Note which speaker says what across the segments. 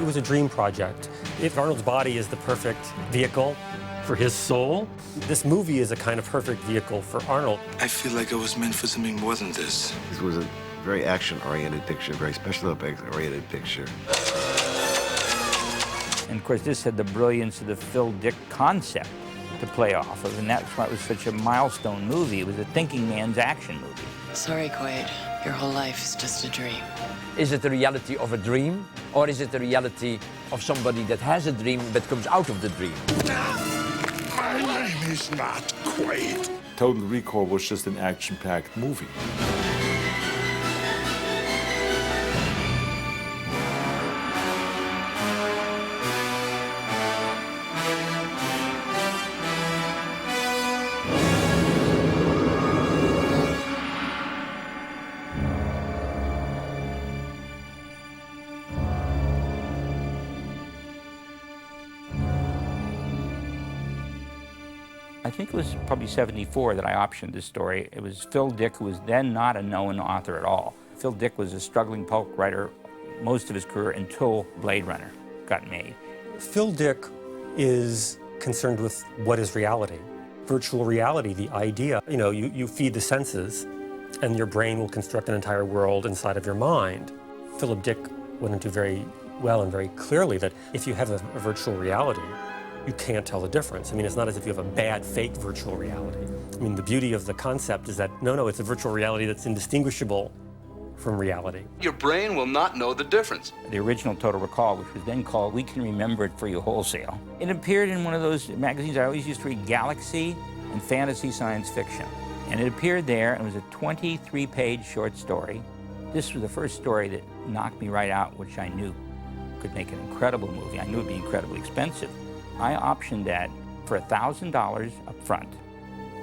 Speaker 1: It was a dream project. If Arnold's body is the perfect vehicle for his soul, this movie is a kind of perfect vehicle for Arnold.
Speaker 2: I feel like I was meant for something more than this.
Speaker 3: This was a very action-oriented picture, very special effects-oriented picture.
Speaker 4: And of course, this had the brilliance of the Phil Dick concept to play off of, and that's why it was such a milestone movie. It was a thinking man's action movie.
Speaker 5: Sorry, Quaid. Your whole life is just a dream.
Speaker 6: Is it the reality of a dream, or is it the reality of somebody that has a dream but comes out of the dream?
Speaker 2: My name is not Quaid.
Speaker 7: Total Recall was just an action-packed movie.
Speaker 4: I think it was probably '74 that I optioned this story. It was Phil Dick, who was then not a known author at all. Phil Dick was a struggling pulp writer most of his career until Blade Runner got made.
Speaker 1: Phil Dick is concerned with what is reality. Virtual reality, the idea, you feed the senses and your brain will construct an entire world inside of your mind. Philip Dick went into very well and very clearly that if you have a virtual reality, you can't tell the difference. I mean, it's not as if you have a bad, fake virtual reality. I mean, the beauty of the concept is that, no, it's a virtual reality that's indistinguishable from reality.
Speaker 8: Your brain will not know the difference.
Speaker 4: The original Total Recall, which was then called We Can Remember It For You Wholesale. It appeared in one of those magazines I always used to read, Galaxy and Fantasy Science Fiction. And it appeared there, and it was a 23-page short story. This was the first story that knocked me right out, which I knew could make an incredible movie. I knew it'd be incredibly expensive. I optioned that for $1,000 up front.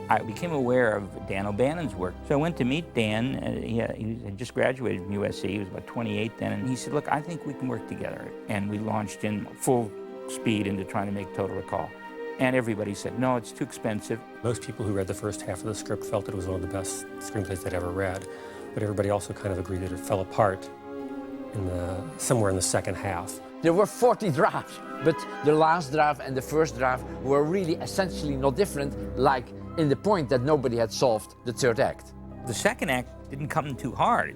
Speaker 4: I became aware of Dan O'Bannon's work. So I went to meet Dan. He had just graduated from USC. He was about 28 then. And he said, look, I think we can work together. And we launched in full speed into trying to make Total Recall. And everybody said, no, it's too expensive.
Speaker 1: Most people who read the first half of the script felt it was one of the best screenplays they'd ever read. But everybody also kind of agreed that it fell apart somewhere in the second half.
Speaker 6: There were 40 drafts, but the last draft and the first draft were really essentially not different, like in the point that nobody had solved the third act.
Speaker 4: The second act didn't come too hard.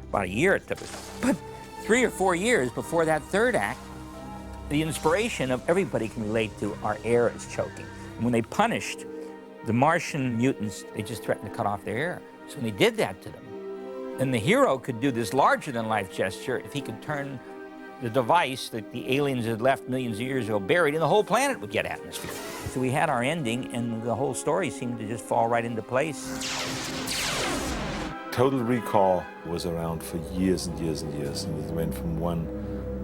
Speaker 4: About a year it took us. But 3 or 4 years before that third act, the inspiration of everybody can relate to our air is choking. And when they punished the Martian mutants, they just threatened to cut off their air. So when they did that to them, then the hero could do this larger-than-life gesture if he could turn the device that the aliens had left millions of years ago buried, and the whole planet would get atmosphere. So we had our ending, and the whole story seemed to just fall right into place.
Speaker 7: Total Recall was around for years and years and years, and it went from one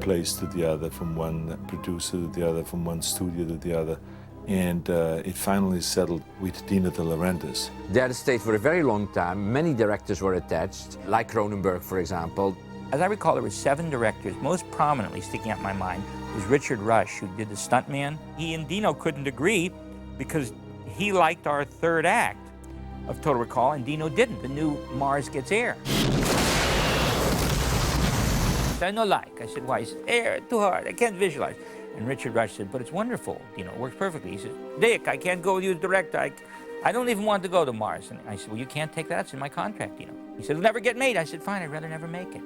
Speaker 7: place to the other, from one producer to the other, from one studio to the other, and it finally settled with Dino De Laurentiis.
Speaker 6: There stayed for a very long time. Many directors were attached, like Cronenberg, for example.
Speaker 4: As I recall, there were 7 directors. Most prominently sticking out in my mind was Richard Rush, who did The Stuntman. He and Dino couldn't agree because he liked our third act of Total Recall, and Dino didn't. The new Mars Gets Air. I said, no like. I said, why? He said, air, too hard, I can't visualize. And Richard Rush said, but it's wonderful. Dino, it works perfectly. He said, Dick, I can't go with you as director. I don't even want to go to Mars. And I said, well, you can't take that. It's in my contract, Dino. He said, it'll never get made. I said, fine, I'd rather never make it.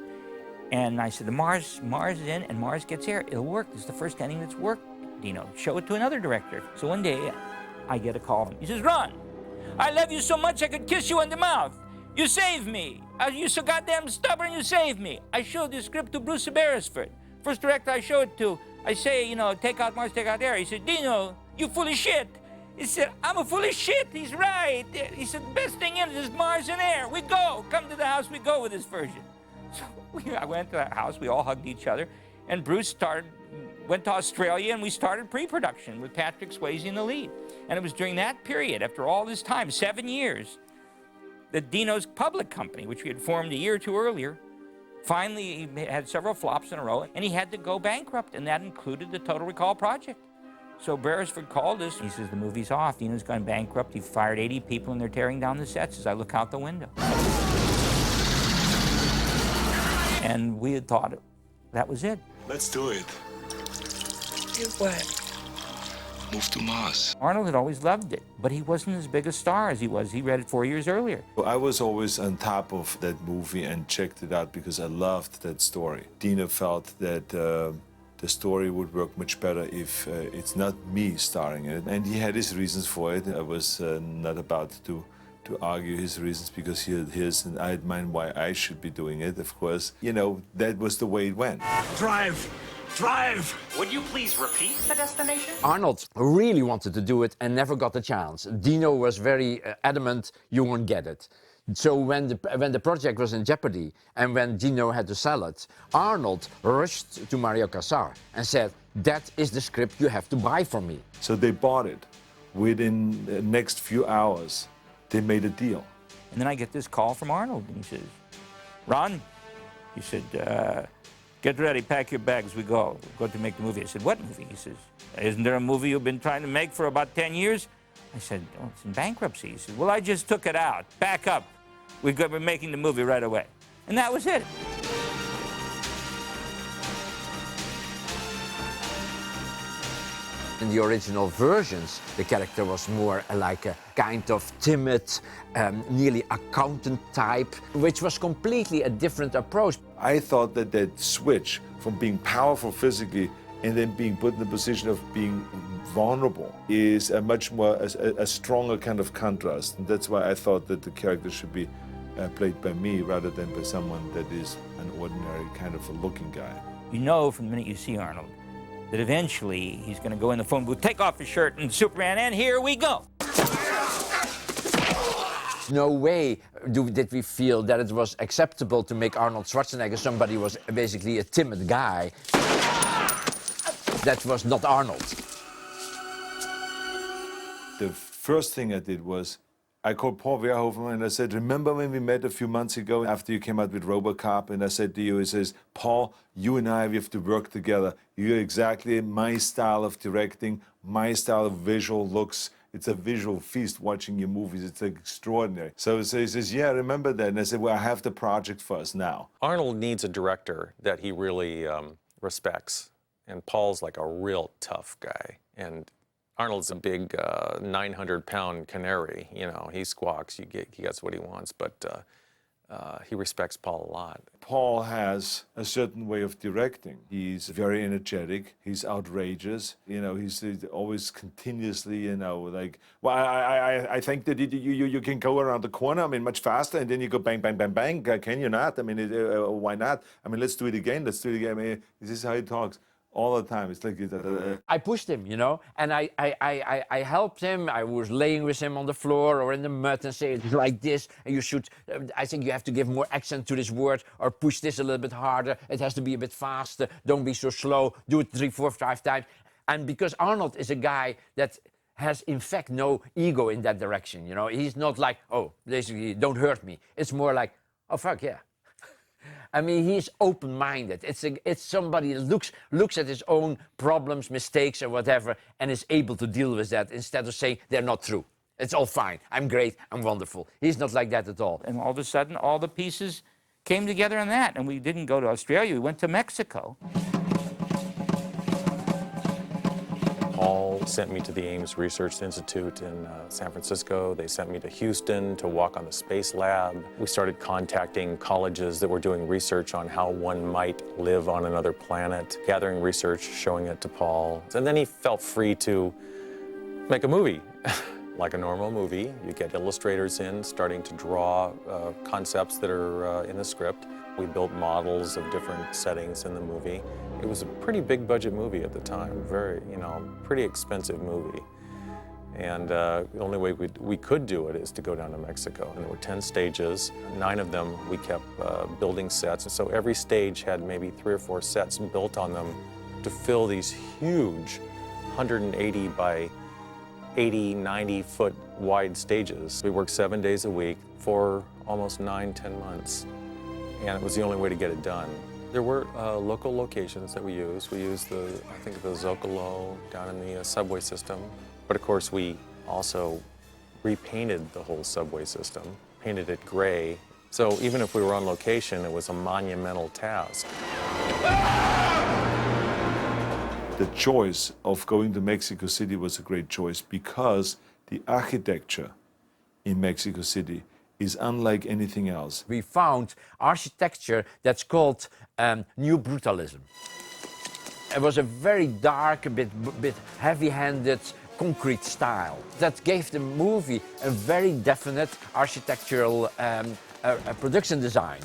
Speaker 4: And I said, Mars is in and Mars Gets Air. It'll work. This is the first ending that's worked, Dino. Show it to another director. So one day, I get a call. He says, Ron, I love you so much I could kiss you on the mouth. You saved me. You're so goddamn stubborn, you saved me. I showed the script to Bruce Beresford. First director I show it to, I say, take out Mars, take out Air. He said, Dino, you full of shit. He said, I'm a full of shit. He's right. He said, the best thing in it is Mars and Air. We go. Come to the house, we go with this version. So I went to that house, we all hugged each other, and Bruce went to Australia, and we started pre-production with Patrick Swayze in the lead. And it was during that period, after all this time, 7 years, that Dino's public company, which we had formed a year or two earlier, finally he had several flops in a row, and he had to go bankrupt, and that included the Total Recall project. So Beresford called us. He says, the movie's off. Dino's gone bankrupt. He fired 80 people, and they're tearing down the sets as I look out the window. And we had thought that was it.
Speaker 2: Let's do it.
Speaker 5: Do what?
Speaker 2: Move to Mars.
Speaker 4: Arnold had always loved it, but he wasn't as big a star as he was. He read it 4 years earlier.
Speaker 7: I was always on top of that movie and checked it out because I loved that story. Dino felt that the story would work much better if it's not me starring in it, and he had his reasons for it. I was not about to argue his reasons because he had his, and I had mine why I should be doing it, of course. You know, that was the way it went.
Speaker 2: Drive! Drive!
Speaker 9: Would you please repeat the destination?
Speaker 6: Arnold really wanted to do it and never got the chance. Dino was very adamant, you won't get it. So when the project was in jeopardy and when Dino had to sell it, Arnold rushed to Mario Casar and said, that is the script you have to buy from me.
Speaker 7: So they bought it. Within the next few hours, they made a deal.
Speaker 4: And then I get this call from Arnold, and he says, Ron, he said, get ready, pack your bags, we go. We're going to make the movie. I said, what movie? He says, isn't there a movie you've been trying to make for about 10 years? I said, oh, it's in bankruptcy. He said, well, I just took it out. Back up. We're making the movie right away. And that was it.
Speaker 6: In the original versions, the character was more like a kind of timid, nearly accountant type, which was completely a different approach.
Speaker 7: I thought that that switch from being powerful physically and then being put in the position of being vulnerable is a much more, a stronger kind of contrast. And that's why I thought that the character should be played by me rather than by someone that is an ordinary kind of a looking guy.
Speaker 4: You know from the minute you see Arnold that eventually he's going to go in the phone booth, take off his shirt, and Superman, and here we go.
Speaker 6: No way did we feel that it was acceptable to make Arnold Schwarzenegger somebody who was basically a timid guy. That was not Arnold.
Speaker 7: The first thing I did was I called Paul Verhoeven and I said, remember when we met a few months ago after you came out with RoboCop? And I said to you, he says, Paul, you and I, we have to work together. You're exactly my style of directing, my style of visual looks. It's a visual feast watching your movies. It's extraordinary. So he says, yeah, I remember that. And I said, well, I have the project for us now.
Speaker 10: Arnold needs a director that he really respects. And Paul's like a real tough guy. And Arnold's a big 900-pound canary. You know, he squawks, he gets what he wants, but he respects Paul a lot.
Speaker 7: Paul has a certain way of directing. He's very energetic. He's outrageous. You know, he's always continuously, you know, like, well, I think that you can go around the corner, I mean, much faster, and then you go bang, bang, bang, bang. Can you not? I mean, why not? I mean, let's do it again. Let's do it again. I mean, this is how he talks. All the time. It's like
Speaker 6: I pushed him, you know, and I helped him. I was laying with him on the floor or in the mud and say it's like this, and you should, I think you have to give more accent to this word or push this a little bit harder. It has to be a bit faster. Don't be so slow. Do it 3, 4, 5 times. And because Arnold is a guy that has in fact no ego in that direction, you know, he's not like, oh, basically don't hurt me. It's more like, oh fuck yeah. I mean, he's open-minded. It's somebody that looks at his own problems, mistakes, or whatever, and is able to deal with that instead of saying they're not true. It's all fine. I'm great. I'm wonderful. He's not like that at all.
Speaker 4: And all of a sudden, all the pieces came together on that. And we didn't go to Australia. We went to Mexico.
Speaker 10: Paul sent me to the Ames Research Institute in San Francisco. They sent me to Houston to walk on the Space Lab. We started contacting colleges that were doing research on how one might live on another planet, gathering research, showing it to Paul. And then he felt free to make a movie. Like a normal movie, you get illustrators in, starting to draw concepts that are in the script. We built models of different settings in the movie. It was a pretty big budget movie at the time, very, you know, pretty expensive movie. And the only way we could do it is to go down to Mexico. And there were 10 stages. 9 of them we kept building sets. And so every stage had maybe 3 or 4 sets built on them to fill these huge 180 by 80, 90-foot wide stages. We worked 7 days a week for almost 9, 10 months. And it was the only way to get it done. There were local locations that we used. We used I think the Zocalo down in the subway system. But of course, we also repainted the whole subway system, painted it gray. So even if we were on location, it was a monumental task.
Speaker 7: the choice of going to Mexico City was a great choice because the architecture in Mexico City is unlike anything else.
Speaker 6: We found architecture that's called New Brutalism. It was a very dark, a bit heavy-handed, concrete style that gave the movie a very definite architectural production design.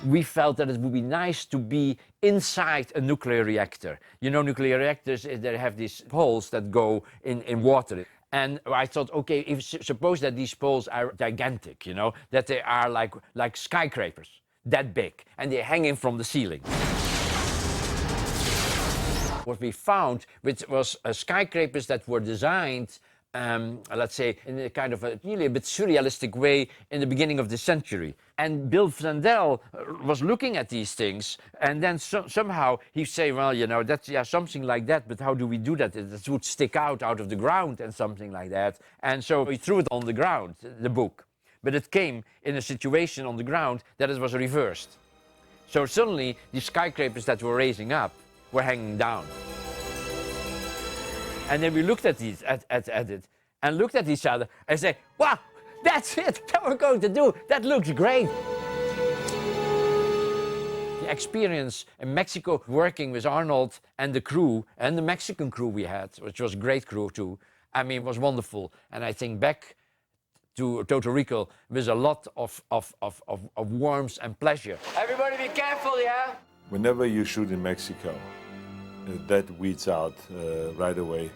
Speaker 6: We felt that it would be nice to be inside a nuclear reactor. You know, nuclear reactors, they have these poles that go in water. And I thought, okay, if suppose that these poles are gigantic, you know, that they are like skyscrapers, that big, and they're hanging from the ceiling. What we found, which was skyscrapers that were designed, let's say, in a kind of really a bit surrealistic way in the beginning of the century. And Bill Flandel was looking at these things, and then somehow he say, well, you know, that's something like that, but how do we do that? It would stick out of the ground and something like that. And so he threw it on the ground, the book. But it came in a situation on the ground that it was reversed. So suddenly, the skyscrapers that were raising up were hanging down. And then we looked at it and looked at each other and said, wow, that's it, that we're going to do, that looks great. The experience in Mexico working with Arnold and the crew, and the Mexican crew we had, which was a great crew too, I mean, it was wonderful. And I think back to Total Recall with a lot of warmth and pleasure. Everybody be careful, yeah?
Speaker 7: Whenever you shoot in Mexico, that weeds out right away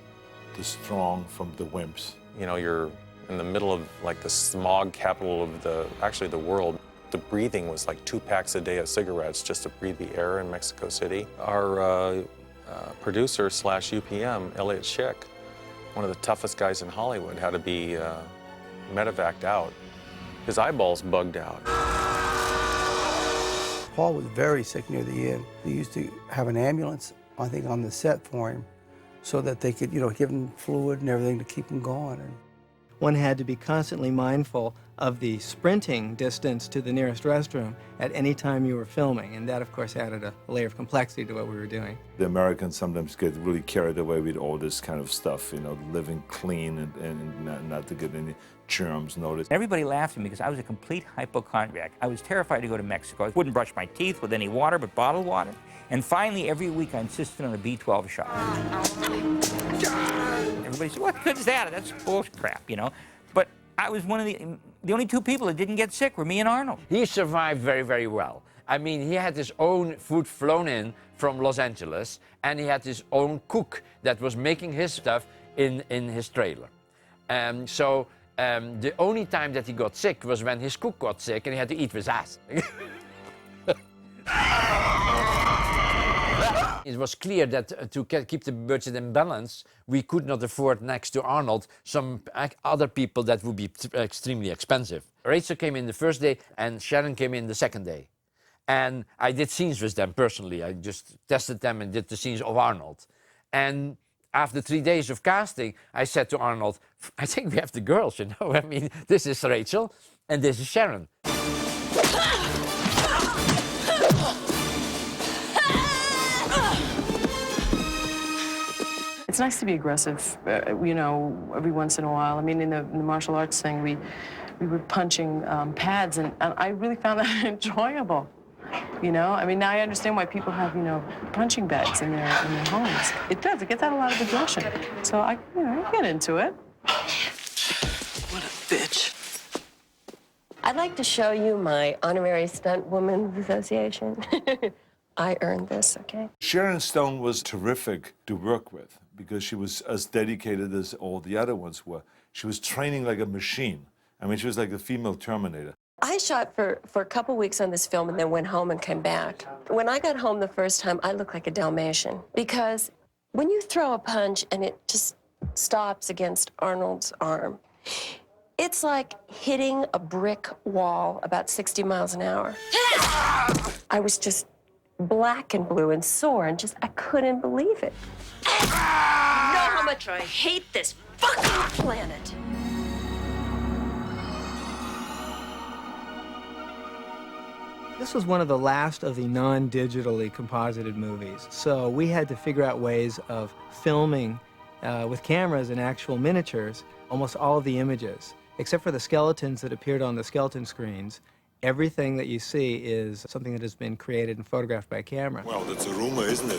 Speaker 7: the strong from the wimps.
Speaker 10: You know, you're in the middle of like the smog capital of the world. The breathing was like 2 packs a day of cigarettes just to breathe the air in Mexico City. Our producer / UPM, Elliot Schick, one of the toughest guys in Hollywood, had to be medevaced out. His eyeballs bugged out.
Speaker 11: Paul was very sick near the end. They used to have an ambulance, I think, on the set for him so that they could, you know, give him fluid and everything to keep him going. And
Speaker 12: one had to be constantly mindful of the sprinting distance to the nearest restroom at any time you were filming, and that, of course, added a layer of complexity to what we were doing.
Speaker 7: The Americans sometimes get really carried away with all this kind of stuff, you know, living clean and not to get any germs noticed.
Speaker 4: Everybody laughed at me because I was a complete hypochondriac. I was terrified to go to Mexico. I wouldn't brush my teeth with any water but bottled water. And finally, every week, I insisted on a B12 shot. Everybody said, what good is that? That's bullshit crap, you know? But I was one of the only 2 people that didn't get sick were me and Arnold.
Speaker 6: He survived very, very well. I mean, he had his own food flown in from Los Angeles, and he had his own cook that was making his stuff in his trailer. So the only time that he got sick was when his cook got sick and he had to eat with ass. It was clear that to keep the budget in balance, we could not afford, next to Arnold, some other people that would be extremely expensive. Rachel came in the first day and Sharon came in the second day. And I did scenes with them personally. I just tested them and did the scenes of Arnold. And after 3 days of casting, I said to Arnold, I think we have the girls, you know? I mean, this is Rachel and this is Sharon.
Speaker 5: It's nice to be aggressive, you know, every once in a while. I mean, in the martial arts thing, we were punching pads, and I really found that enjoyable. You know, I mean, now I understand why people have, you know, punching bags in their homes. It does. It gets out a lot of aggression. So I get into it. What a bitch.
Speaker 13: I'd like to show you my honorary stunt women's association. I earned this, okay?
Speaker 7: Sharon Stone was terrific to work with because she was as dedicated as all the other ones were. She was training like a machine. I mean, she was like a female Terminator.
Speaker 13: I shot for a couple weeks on this film and then went home and came back. When I got home the first time, I looked like a Dalmatian because when you throw a punch and it just stops against Arnold's arm, it's like hitting a brick wall about 60 miles an hour. I was just black and blue and sore and just, I couldn't believe it. You know how much I hate this fucking planet.
Speaker 12: This was one of the last of the non-digitally composited movies, so we had to figure out ways of filming with cameras and actual miniatures almost all of the images. Except for the skeletons that appeared on the skeleton screens, everything that you see is something that has been created and photographed by camera.
Speaker 7: Well, that's a rumor, isn't it?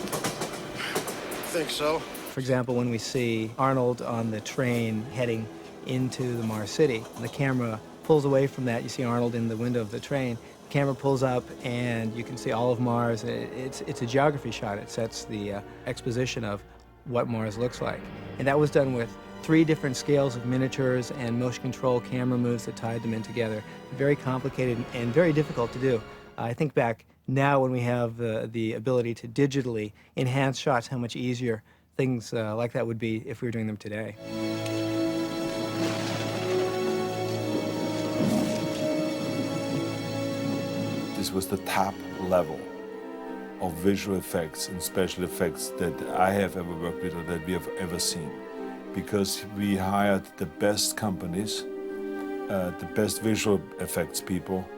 Speaker 3: Think so?
Speaker 12: For example, when we see Arnold on the train heading into the Mars City, the camera pulls away from that. You see Arnold in the window of the train. The camera pulls up, and you can see all of Mars. It's a geography shot. It sets the exposition of what Mars looks like. And that was done with 3 different scales of miniatures and motion control camera moves that tied them in together. Very complicated and very difficult to do. I think back now when we have the ability to digitally enhance shots, how much easier things like that would be if we were doing them today.
Speaker 7: This was the top level of visual effects and special effects that I have ever worked with or that we have ever seen. Because we hired the best companies, the best visual effects people.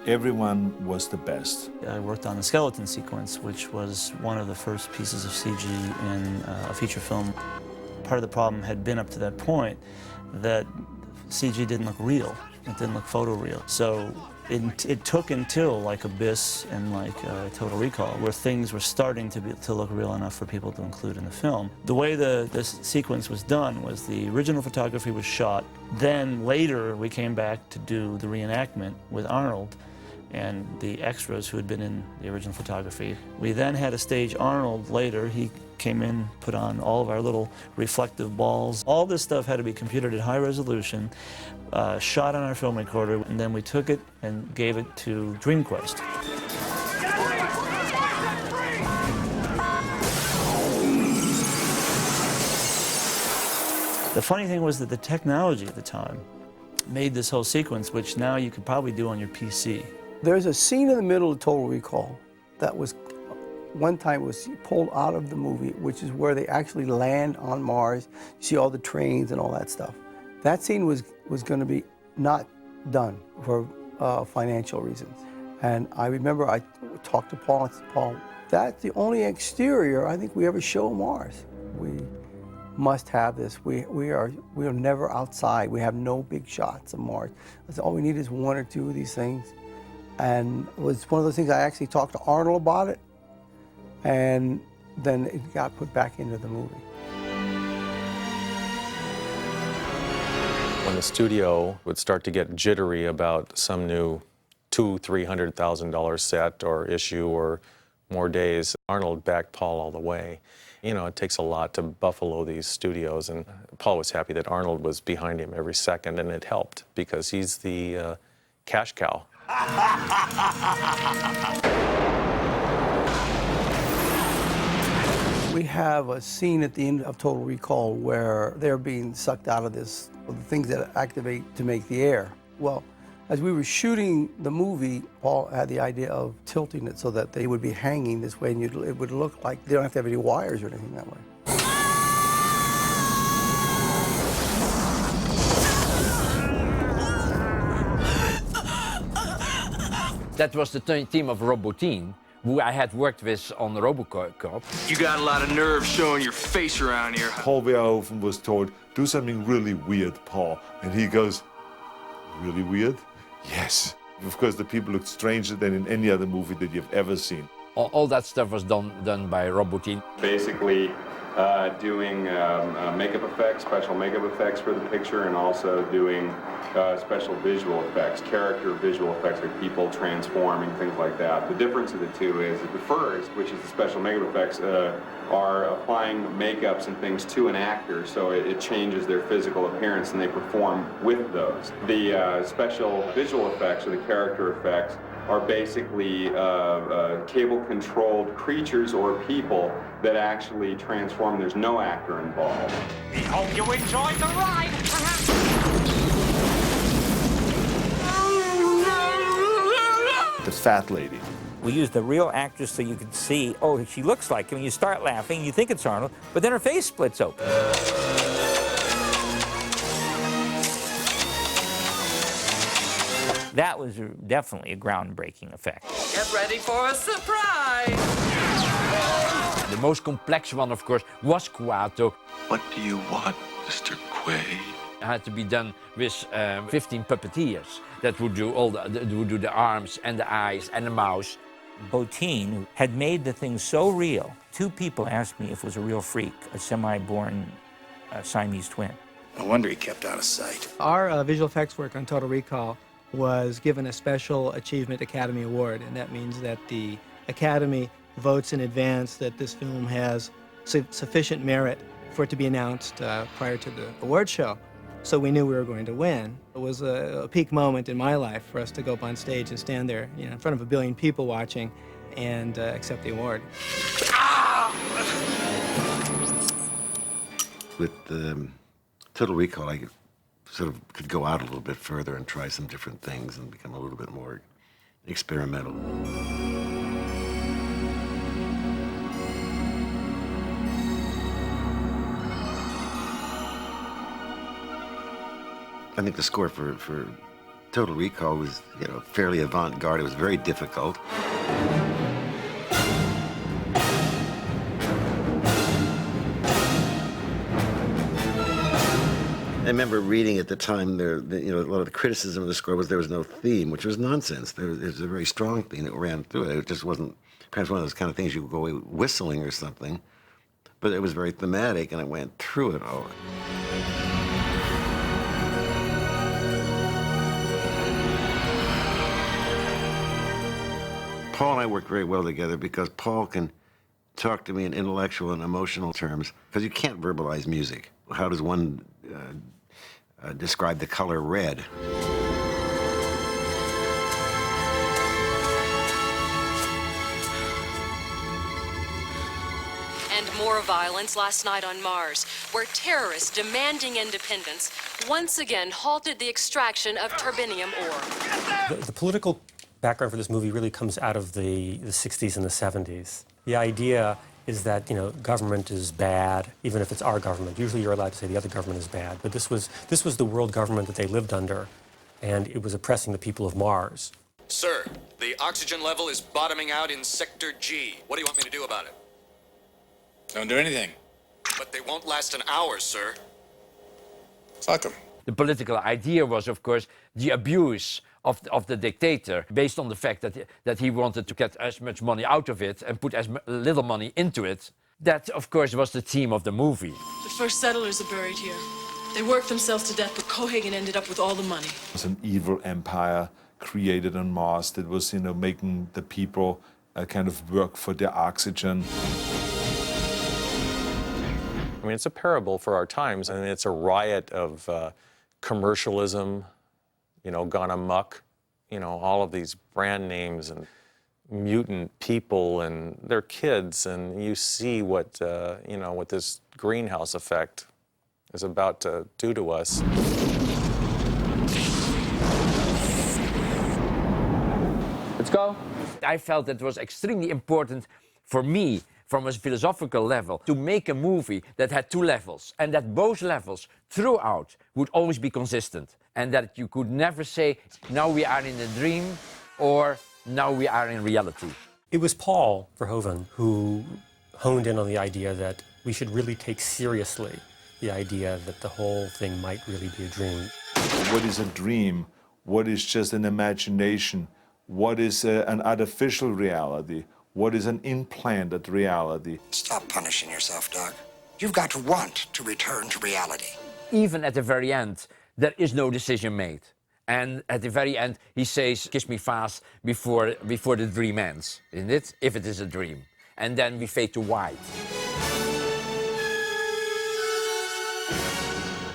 Speaker 7: Everyone was the best.
Speaker 14: I worked on the skeleton sequence, which was one of the first pieces of CG in a feature film. Part of the problem had been up to that point that CG didn't look real. It didn't look photoreal. So it took until like Abyss and like Total Recall, where things were starting to look real enough for people to include in the film. The way this sequence was done was the original photography was shot. Then later we came back to do the reenactment with Arnold and the extras who had been in the original photography. We then had to stage Arnold later. He came in, put on all of our little reflective balls. All this stuff had to be computed at high resolution, shot on our film recorder, and then we took it and gave it to DreamQuest. The funny thing was that the technology at the time made this whole sequence, which now you could probably do on your PC.
Speaker 11: There's a scene in the middle of Total Recall that was, one time was pulled out of the movie, which is where they actually land on Mars. You see all the trains and all that stuff. That scene was going to be not done for financial reasons. And I remember I talked to Paul and said, Paul, that's the only exterior I think we ever show Mars. We must have this. We are never outside. We have no big shots of Mars. I said, all we need is 1 or 2 of these things. And it was one of those things I actually talked to Arnold about it, and then it got put back into the movie.
Speaker 10: When the studio would start to get jittery about some new $200,000–$300,000 set or issue or more days, Arnold backed Paul all the way. You know, it takes a lot to buffalo these studios, and Paul was happy that Arnold was behind him every second, and it helped because he's the cash cow.
Speaker 11: We have a scene at the end of Total Recall where they're being sucked out of this, the things that activate to make the air. Well, as we were shooting the movie, Paul had the idea of tilting it so that they would be hanging this way, and it would look like they don't have to have any wires or anything that way.
Speaker 6: That was the team of Robotine, who I had worked with on RoboCop.
Speaker 2: You got a lot of nerve showing your face around here.
Speaker 7: Paul Verhoeven was told, do something really weird, Paul. And he goes, really weird? Yes. Of course, the people looked stranger than in any other movie that you've ever seen.
Speaker 6: All that stuff was done by Robotine.
Speaker 15: Basically, doing makeup effects, special makeup effects for the picture, and also doing special visual effects, character visual effects, like people transforming, things like that. The difference of the two is that the first, which is the special makeup effects, are applying makeups and things to an actor, so it changes their physical appearance, and they perform with those. The special visual effects, or the character effects, are basically cable-controlled creatures or people that actually transform. There's no actor involved.
Speaker 9: We hope you enjoyed the ride.
Speaker 7: The fat lady.
Speaker 4: We used the real actress so you could see, oh, she looks like him. You start laughing, you think it's Arnold, but then her face splits open. That was definitely a groundbreaking effect.
Speaker 16: Get ready for a surprise!
Speaker 6: The most complex one, of course, was Kuato.
Speaker 8: What do you want, Mr. Quay?
Speaker 6: It had to be done with 15 puppeteers that would do all would do the arms and the eyes and the mouth.
Speaker 4: Bottin had made the thing so real. 2 people asked me if it was a real freak, a semi-born Siamese twin.
Speaker 17: No wonder he kept out of sight.
Speaker 12: Our visual effects work on Total Recall was given a Special Achievement Academy Award, and that means that the Academy votes in advance that this film has sufficient merit for it to be announced prior to the award show. So we knew we were going to win. It was a peak moment in my life for us to go up on stage and stand there, in front of 1 billion people watching and accept the award.
Speaker 3: With Total Recall, I sort of could go out a little bit further and try some different things and become a little bit more experimental. I think the score for Total Recall was, fairly avant-garde. It was very difficult. I remember reading at the time a lot of the criticism of the score was there was no theme, which was nonsense. There was a very strong theme that ran through it. It just wasn't perhaps one of those kind of things you would go away whistling or something, but it was very thematic and it went through it all. Paul and I work very well together because Paul can talk to me in intellectual and emotional terms, because you can't verbalize music. How does one describe the color red?
Speaker 18: And more violence last night on Mars, where terrorists demanding independence once again halted the extraction of turbinium ore.
Speaker 1: The political background for this movie really comes out of the 60s and the 70s. The idea is that, government is bad, even if it's our government. Usually you're allowed to say the other government is bad, but this was the world government that they lived under, and it was oppressing the people of Mars.
Speaker 19: Sir, the oxygen level is bottoming out in Sector G. What do you want me to do about it?
Speaker 17: Don't do anything.
Speaker 19: But they won't last an hour, sir.
Speaker 17: Fuck them.
Speaker 6: The political idea was, of course, the abuse of the dictator, based on the fact that he wanted to get as much money out of it and put as little money into it. That, of course, was the theme of the movie.
Speaker 20: The first settlers are buried here. They worked themselves to death, but Cohagen ended up with all the money.
Speaker 7: It was an evil empire created on Mars that was, making the people kind of work for their oxygen.
Speaker 10: I mean, it's a parable for our times, and it's a riot of commercialism, gone amok, all of these brand names and mutant people and their kids, and you see what, what this greenhouse effect is about to do to us.
Speaker 6: Let's go. I felt it was extremely important for me, from a philosophical level, to make a movie that had 2 levels, and that both levels throughout would always be consistent, and that you could never say, now we are in a dream, or now we are in reality.
Speaker 1: It was Paul Verhoeven who honed in on the idea that we should really take seriously the idea that the whole thing might really be a dream.
Speaker 7: What is a dream? What is just an imagination? What is an artificial reality? What is an implanted reality?
Speaker 17: Stop punishing yourself, Doug. You've got to want to return to reality.
Speaker 6: Even at the very end, there is no decision made. And at the very end, he says, kiss me fast before the dream ends, isn't it? If it is a dream. And then we fade to white.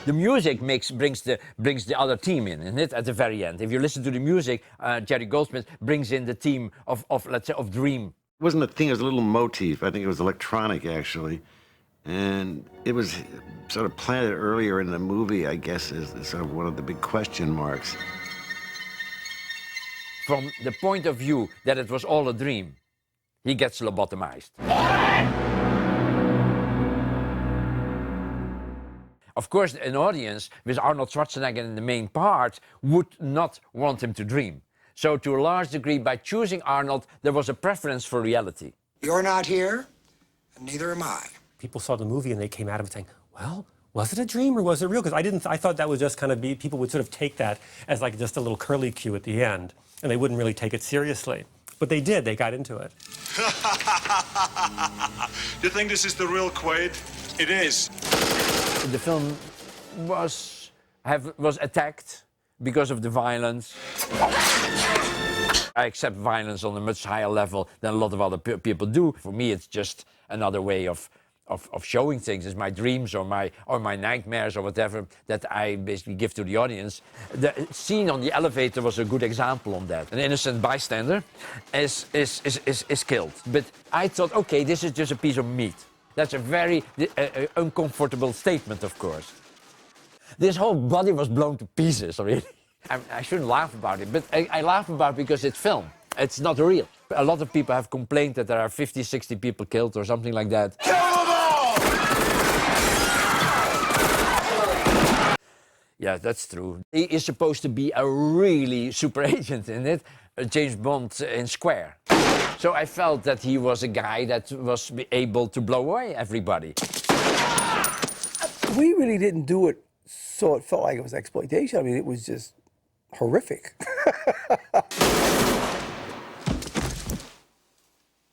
Speaker 6: The music brings the other theme in, isn't it? At the very end. If you listen to the music, Jerry Goldsmith brings in the theme of let's say, of dream.
Speaker 3: It wasn't a thing, it was a little motif. I think it was electronic, actually. And it was sort of planted earlier in the movie, I guess, as sort of one of the big question marks.
Speaker 6: From the point of view that it was all a dream, he gets lobotomized. Of course, an audience with Arnold Schwarzenegger in the main part would not want him to dream. So to a large degree, by choosing Arnold, there was a preference for reality.
Speaker 17: You're not here, and neither am I.
Speaker 1: People saw the movie and they came out of it saying, well, was it a dream or was it real? Because I thought that was just kind of people would sort of take that as like just a little curly cue at the end, and they wouldn't really take it seriously. But they did, they got into it.
Speaker 7: You think this is the real Quaid? It is.
Speaker 6: The film was attacked because of the violence. I accept violence on a much higher level than a lot of other people do. For me, it's just another way of showing things. It's my dreams or my nightmares or whatever that I basically give to the audience. The scene on the elevator was a good example on that. An innocent bystander is killed. But I thought, okay, this is just a piece of meat. That's a very uncomfortable statement, of course. This whole body was blown to pieces, really. I shouldn't laugh about it, but I laugh about it because it's film. It's not real. A lot of people have complained that there are 50, 60 people killed or something like that.
Speaker 7: Kill them all!
Speaker 6: Yeah, that's true. He is supposed to be a really super agent in it, James Bond in Square. So I felt that he was a guy that was able to blow away everybody.
Speaker 11: We really didn't do it so it felt like it was exploitation. I mean, it was just horrific.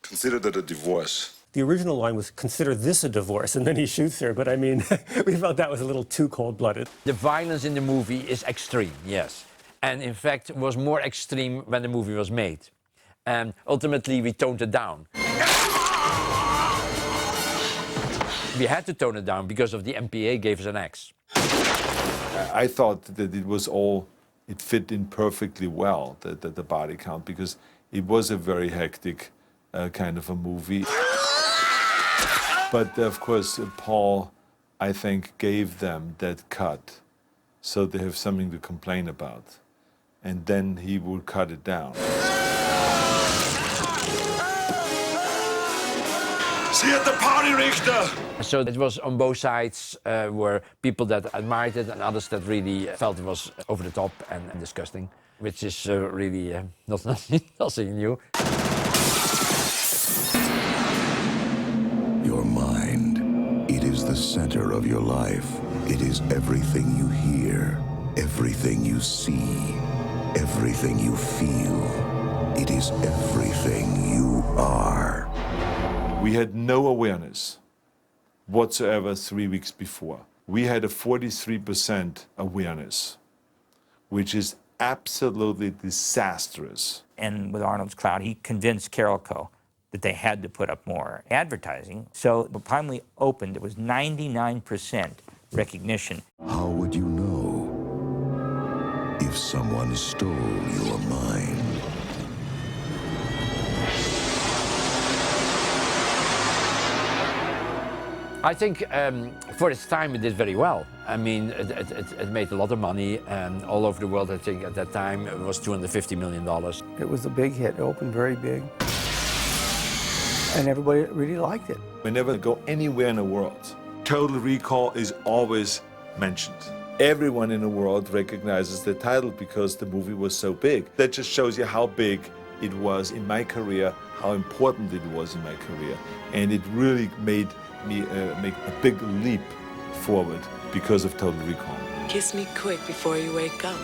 Speaker 8: Consider that a divorce.
Speaker 1: The original line was, consider this a divorce, and then he shoots her. But I mean, we felt that was a little too cold-blooded.
Speaker 6: The violence in the movie is extreme, yes. And in fact, was more extreme when the movie was made. And ultimately, we toned it down. We had to tone it down because of the MPA gave us an X.
Speaker 7: I thought that it fit in perfectly well, the body count, because it was a very hectic kind of a movie. But of course, Paul, I think, gave them that cut so they have something to complain about. And then he will cut it down.
Speaker 8: See you at the party, Richter!
Speaker 6: So it was on both sides, were people that admired it and others that really felt it was over the top and disgusting, which is really nothing new.
Speaker 21: Your mind, it is the center of your life. It is everything you hear, everything you see, everything you feel. It is everything you are.
Speaker 7: We had no awareness whatsoever 3 weeks before. We had a 43% awareness, which is absolutely disastrous.
Speaker 4: And with Arnold's Cloud, he convinced Carolco that they had to put up more advertising. So the time we opened, it was 99% recognition.
Speaker 21: How would you know if someone stole your mind?
Speaker 6: I think for its time it did very well. I mean, it made a lot of money, and all over the world, I think at that time it was $250 million.
Speaker 11: It was a big hit. It opened very big. And everybody really liked it.
Speaker 7: Whenever I go anywhere in the world, Total Recall is always mentioned. Everyone in the world recognizes the title because the movie was so big. That just shows you how big it was in my career, how important it was in my career. And it really made me make a big leap forward because of Total Recall.
Speaker 20: Kiss me quick before you wake up.